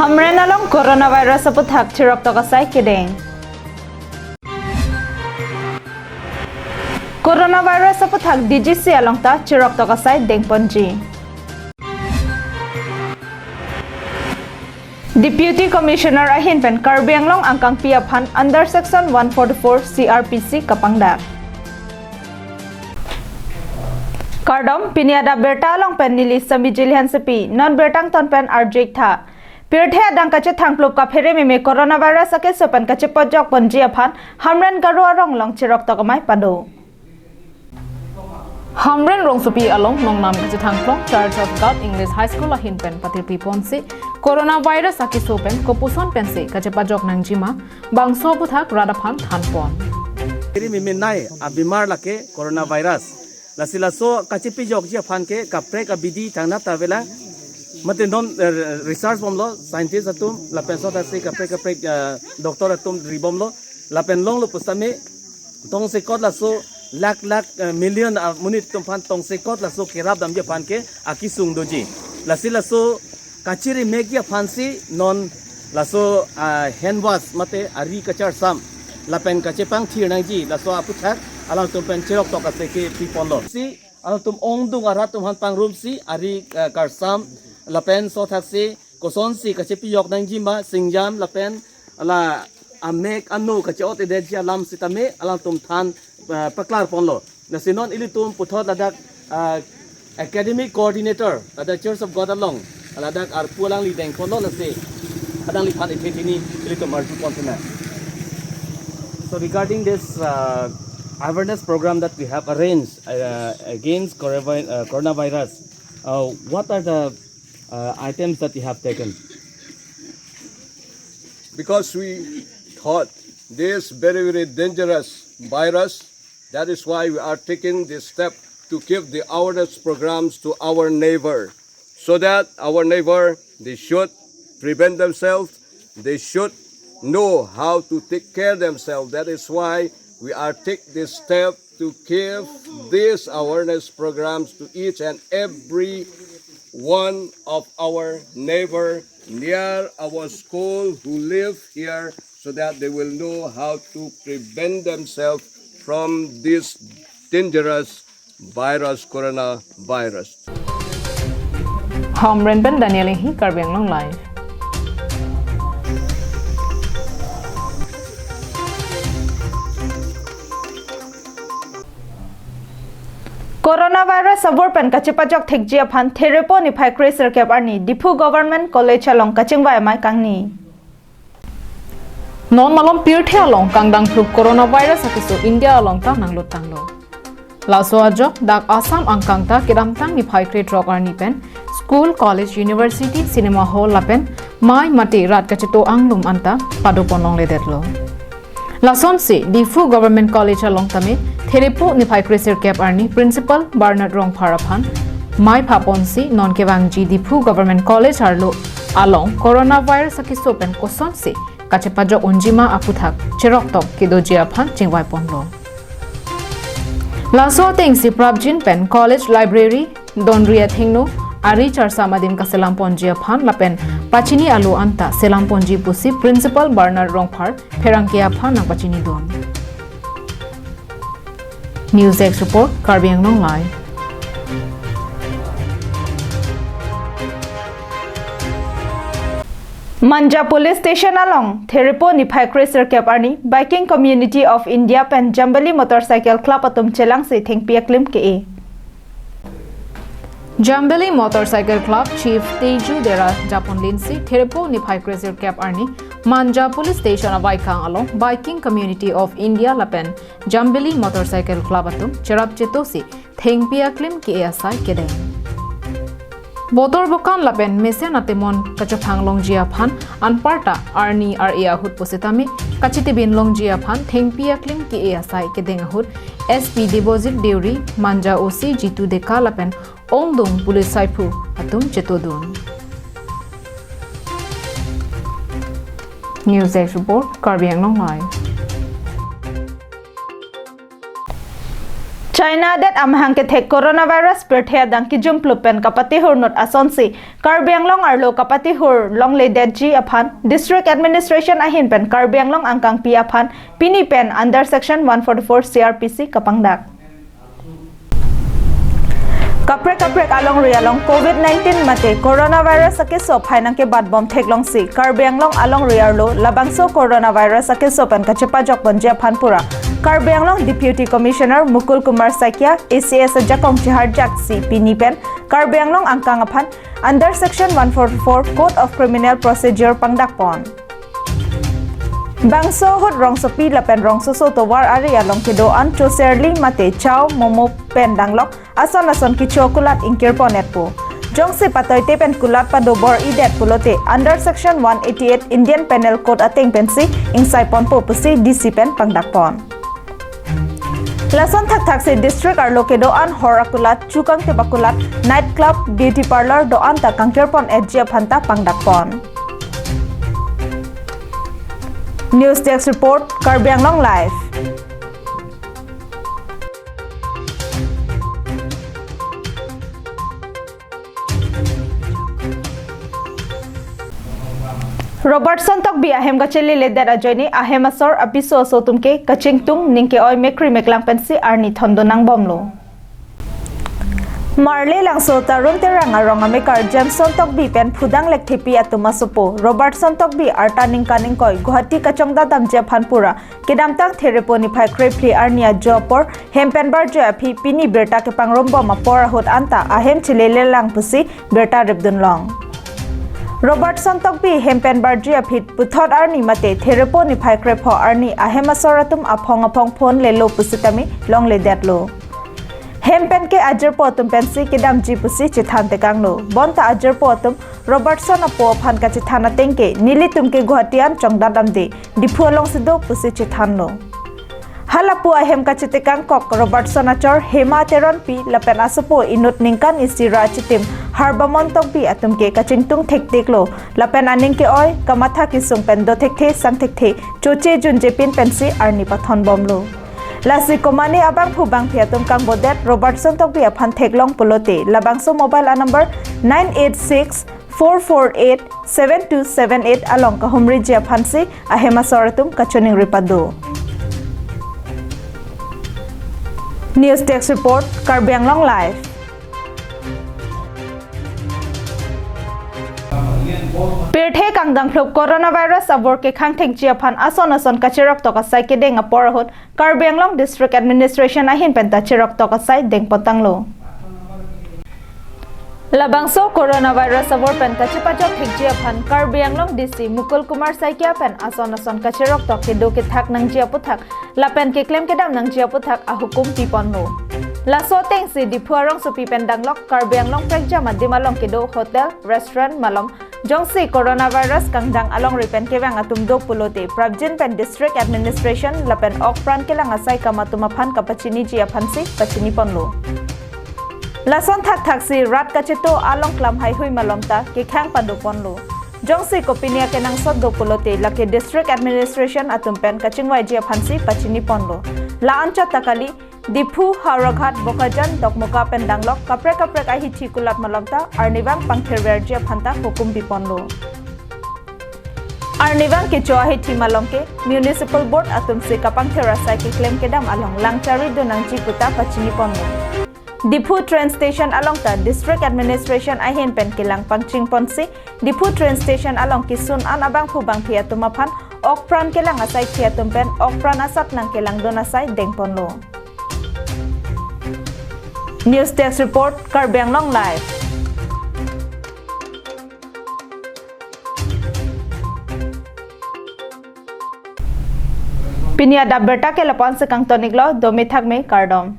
Hamren along coronavirus aputhak chirok to kasai kideng. Coronavirus aputhak DGC along ta chirok to kasai deng ponji. Deputy Commissioner ahin pen Karbiang long angkang piaphan under section 144 CRPC kapangda. Kardom pini Abirta long pen nili samijilihan sepi non bertang ton pen arjik tha. Pirthe adang kache thangplop ka phere me coronavirus ake sopan kache pojok ponji aphan hamren garu arong long chirok to kamai pado. Hamren rong supi along nong nam kache thangplong Church of God English High School ahin pen patir pipon se coronavirus ake sopen kopuson pen se kache pajok nangjima bangso puthak radaphan thanpon. Iri miminai abimar lake coronavirus lasilaso kache pijok ji aphan ke kapre ka bidi thangna tavela mate non research bomlo scientist atum la penso ta se kapre doctor atum ribomlo la penlong lo pusame tong se kot la so lakh million munit tum phan tong se kot la so kirab dam je phan ke akisung doji la sila so kachiri megia phansi non la so hand wash mate ari kachar sam la pen kache pang thir nang ji la so aputhak alang tum pen chirok to ka se ke piponlo si alang tum ong dung ara tum han pang room si ari karsam lapen so thaksi koson si kache piyok nang jima singjam lapen ala amek anu kache ot de dia lam sitame ala tum than paklar ponlo nasinon ilitum puthot ladak academic coordinator ada Church of God along ladak ar pulang li deng ponlo nase adang li phan ethini ilitum arju pontena. So regarding this awareness program that we have arranged against coronavirus, what are the items that you have taken? Because we thought this very dangerous virus, that is why we are taking this step to give the awareness programs to our neighbor, so that our neighbor, they should prevent themselves, they should know how to take care of themselves. That is why we are taking this step to give these awareness programs to each and every one of our neighbor near our school who live here, so that they will know how to prevent themselves from this dangerous virus, coronavirus. Hamren ben Daniel hi Karbiang long live. Coronavirus sabor pen kachipajok thekjia phan therepo ni phai kreser ke barni Difu Government College along kachingba mai kangni non malom pirthe along kangdang thuk coronavirus akisu India along ta nanglo tanglo laso ajo dak Assam angkang ta kidam tang ni phai kre drog arni pen school college university cinema hall lapen mai mati rat kachito anglum anta padoponong le detlo lason se Difu Government College along tame Therepo ni phai kreser cap arni principal Bernard Rong Paraphan mai phapon si non kewangji Difu Government College arlo along coronavirus akisopen koson se kachepajo onjima aputhak cherok tok kidojia phan chingwai ponlo laso teng si prabjin pen college library donria thingno ari charsa madin ka selam ponjia phan lapen pachini alu anta selam ponji pusi principal Bernard Rong Par pherangkia phan nang pachini don News X report Karbiang Nong Live. Manja Police Station along Therepo ni phai kreser ke parni Biking Community of India pen Jambali Motorcycle Club atum chelang se thengpia klim ke e Jambali Motorcycle Club Chief Teju Dera Japon Linsi Therepo ni phai kreser ke parni Manja Police Station Avaikang along Biking Community of India lapen Jambali Motorcycle Club atum cherap chetosi thengpia klim ke asai kedeng Botor bukan lapen mesen atemon kachophang longjia phan anparta arni area hut positami kachitibin longjia phan thengpia klim ke asai kedeng hut SP deposit deuri Manja OC jitu deka lapen ongdong police saipu atum chetodun News X report Karbiang Nong Live. China that amhang ke thek coronavirus perthea dang ki jum plupen kapati hur not asonsi Karbiang long arlo kapati hur long le det ji aphan district administration ahin pen Karbiang long angkang pi aphan pini pen under section 144 CRPC kapangdak Kaprek along rialong COVID-19 mate coronavirus ake so phainang ke bad bom thek long si Karbiang long along riarlo labangso coronavirus ake so pen kachepa jok bonje phanpura Karbiang long Deputy Commissioner Mukul Kumar Sakya ACS Jakong Chihar Jak si Pinipen Karbiang long angkang aphan under section 144 Code of Criminal Procedure pangdakpon Bangso hot rong sopi lapen rong so to war area long kido an choserli mate chao momo pen danglok ason ki chokulat inkir ponet po jong se patoy te pen kulat pa do bor idet pulote under section 188 Indian Penal Code ateng pensi insai pon po pusi DC pen pangdakpon Lason thak se district arlo ke doan horakulat chukang te bakulat night club beauty parlor doan ta kangkirpon edjia phanta pangdakpon News Desk Report Karbiang Long Live Robertson tok bi ahem gacheli leder ajoni ahem asor apiso so tumke kaching tung ningke oi mekri meklang pensi arni thondo nang bomlo Marley langso tarun terang arong amekar Jameson tok bi pen phudang lek thepi atuma sopo Robertson tok bi arta ning kaning koi Guwahati kachongda damje phanpura kedam tak thereponi phai krepli arnia jopor hempen bar jo aphi pini berta ke pangrombo mapor hot anta ahem chilele lang pusi berta rebdun long Robertson tok bi hempen bar jo aphi puthot arni mate thereponi phai krepho arni ahem asoratum aphong phone lelo pusitami long le datlo Hempen ke ajar potum pensi kedam ji pusi chithan te kanglo bonta ajar potum Robertson apo phan ka chithana tengke nili tumke Guwahatian chongda damde dipu along sido pusi chithan lo halapu ahem ka chitekang kok Robertson achor hema teron pi lapen asopo inut ningkan isira chitim harbamon tok pi atumke ka chingtung thek lo lapen aning ke oi kamatha kisung pendo thek sang thek choche junje pin pensi arni pathon bomlo Lasi komani abang phubang phiatum kang bodet Robertson tok bi aphan theklong pulote labangso mobile number 986-448-7278 along ka humri je aphansi ahema soratum kachoning ripado News Desk Report Karbiang Long Live Perthe kangdang phlop coronavirus abor ke khangthek ji aphan ason kachirok to kasai ke deng apor hot Karbiang Long District Administration ahin penta chirok to kasai deng potanglo Labangso coronavirus abor penta chipajok thek ji aphan Karbiang Long DC Mukul Kumar Sakya pen ason kachirok to ke do ke thak nang ji aputhak lapen ke claim ke dam nang ji aputhak a hukum piponlo Laso teng si dipuarong supi pendanglok Karbiang Long prekja madimalong kedo hotel restaurant malom jongsi coronavirus kangdang along ripen kewang atumdo pulote Prabjin pen district administration lapen okpran kelang asai kamatumaphan kapachini ji aphansi pachini ponlo Lason thak si rat kacheto along klam hai hui malomta ke khang padu ponlo jongsi kopinia kenang sod do pulote lake district administration atumpen kachingwai ji aphansi pachini ponlo la ancha takali Dipu Haraghat Bokajan Dokmoka Pendanglok Kaprek ahi Chikulat Malomta Arnivang Pangthirverjia Phanta Hukum Piponlo Arnivang Kichoahi Timalongke Municipal Board Atumse Kapangthira Saiki Claim Kedam Along Langchari Donang Chikuta Pachini Ponlo Dipu Train Station Alongta District Administration Ahin Pen Kilang Pangching Ponsi Dipu Train Station Along Kisun An Abang Phubang Phiatumaphan Okpran Kelang Asai Phiatumpen Okpran Asat Nang Kelang Donasai Deng Ponlo News Desk Report Karbiang Long Live Pinia Abirta ke lapan sekang toniklo domi thak me kardom